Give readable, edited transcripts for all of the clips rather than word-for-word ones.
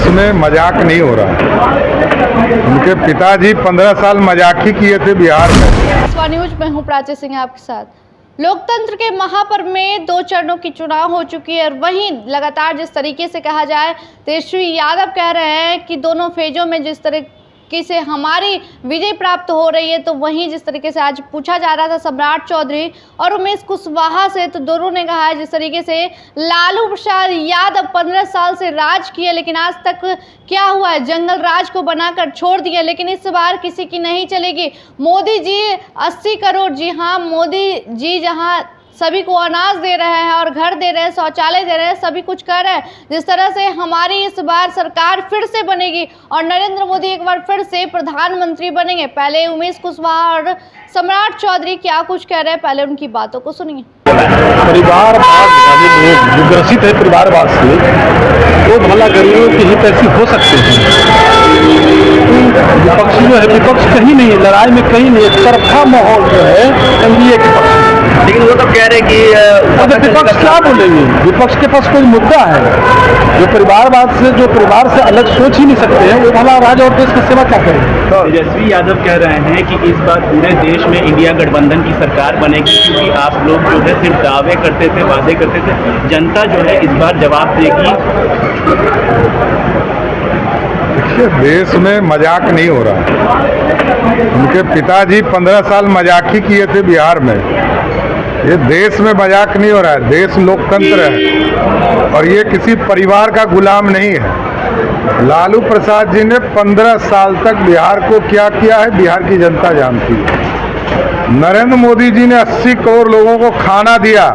देश में मजाक नहीं हो रहा। उनके पिताजी 15 साल मजाक ही किए थे बिहार में। देशवा न्यूज में हूँ प्राची सिंह आपके साथ। लोकतंत्र के महापर्व में 2 चरणों की चुनाव हो चुकी है और वहीं लगातार जिस तरीके से कहा जाए तेजस्वी यादव कह रहे हैं कि दोनों फेजों में जिस तरीके से हमारी विजय प्राप्त हो रही है, तो वहीं जिस तरीके से आज पूछा जा रहा था सम्राट चौधरी और उमेश कुशवाहा से, तो दोनों ने कहा है जिस तरीके से लालू प्रसाद यादव 15 साल से राज किए लेकिन आज तक क्या हुआ है, जंगल राज को बनाकर छोड़ दिया, लेकिन इस बार किसी की नहीं चलेगी। मोदी जी 80 करोड़, जी हाँ, मोदी जी जहाँ सभी को अनाज दे रहे हैं और घर दे रहे हैं, शौचालय दे रहे हैं, सभी कुछ कर रहे हैं। जिस तरह से हमारी इस बार सरकार फिर से बनेगी और नरेंद्र मोदी एक बार फिर से प्रधानमंत्री बनेंगे। पहले उमेश कुशवाहा और सम्राट चौधरी क्या कुछ कह रहे हैं, पहले उनकी बातों को सुनिए। परिवारवाद लोग जो ग्रसित है परिवारवाद से, वो भला गरीबों के हित ऐसी हो सकते हैं। विपक्ष जो है, विपक्ष कहीं नहीं है, लड़ाई में कहीं नहीं, एक तरफा माहौल जो है एनडीए के पक्ष में। लेकिन वो तो कह रहे हैं कि विपक्ष क्या बोलेंगे? विपक्ष के पास कोई मुद्दा है जो परिवारवाद से, जो परिवार से अलग सोच ही नहीं सकते हैं, वो भला राज्य और देश की सेवा क्या करेंगे? तेजस्वी यादव कह रहे हैं कि इस बार पूरे देश में इंडिया गठबंधन की सरकार बनेगी, क्योंकि आप लोग जो है सिर्फ दावे करते थे, वादे करते थे, जनता जो है इस बार जवाब देगी। देखिए, देश में मजाक नहीं हो रहा। उनके पिताजी 15 साल मजाक ही किए थे बिहार में। ये देश में मजाक नहीं हो रहा है। देश लोकतंत्र है और ये किसी परिवार का गुलाम नहीं है। लालू प्रसाद जी ने 15 साल तक बिहार को क्या किया है, बिहार की जनता जानती है। नरेंद्र मोदी जी ने 80 करोड़ लोगों को खाना दिया।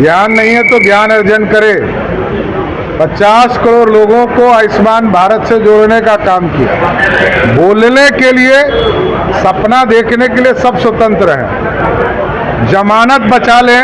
ज्ञान नहीं है तो ज्ञान अर्जन करे। 50 करोड़ लोगों को आयुष्मान भारत से जोड़ने का काम किया। बोलने के लिए, सपना देखने के लिए सब स्वतंत्र हैं। जमानत बचा लें,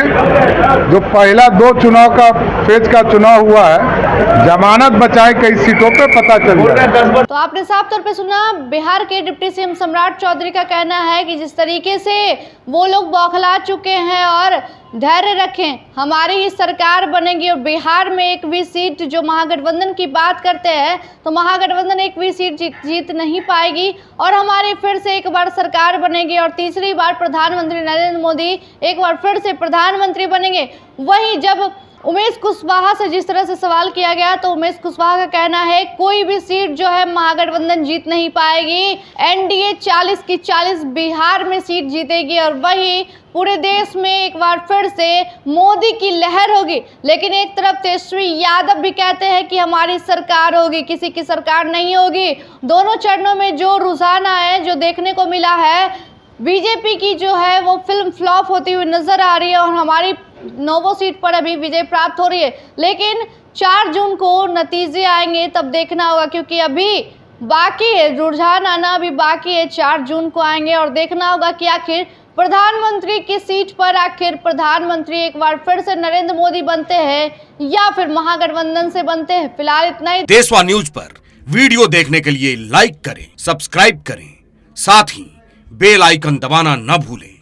जो पहला 2 चुनाव का फेज का चुनाव हुआ है, जमानत बचाए कई सीटों पे पता चल जाए। तो आपने साफ तौर पे सुना, बिहार के डिप्टी सीएम सम्राट चौधरी का कहना है कि जिस तरीके से वो लोग बौखला चुके हैं और धैर्य रखें, हमारी ही सरकार बनेगी और बिहार में एक भी सीट, जो महागठबंधन की बात करते हैं तो महागठबंधन एक भी सीट जीत नहीं पाएगी और हमारी फिर से एक बार सरकार बनेगी और तीसरी बार प्रधानमंत्री नरेंद्र मोदी एक बार फिर से प्रधानमंत्री बनेंगे। वहीं जब उमेश कुशवाहा से जिस तरह से सवाल किया गया, तो उमेश कुशवाहा का कहना है कोई भी सीट जो है महागठबंधन जीत नहीं पाएगी, एनडीए 40 की 40 बिहार में सीट जीतेगी और वही पूरे देश में एक बार फिर से मोदी की लहर होगी। लेकिन एक तरफ तेजस्वी यादव भी कहते हैं कि हमारी सरकार होगी, किसी की सरकार नहीं होगी। दोनों चरणों में जो रुझान है, जो देखने को मिला है, बीजेपी की जो है वो फिल्म फ्लॉप होती हुई नजर आ रही है और हमारी 9 सीट पर अभी विजय प्राप्त हो रही है। लेकिन 4 जून को नतीजे आएंगे, तब देखना होगा, क्योंकि अभी बाकी है, रुझान आना अभी बाकी है। 4 जून को आएंगे और देखना होगा कि आखिर प्रधानमंत्री की सीट पर आखिर प्रधानमंत्री एक बार फिर से नरेंद्र मोदी बनते हैं या फिर महागठबंधन से बनते हैं। फिलहाल इतना ही। देशवा न्यूज पर वीडियो देखने के लिए लाइक करें, सब्सक्राइब करें, साथ ही बेल आइकन दबाना न भूलें।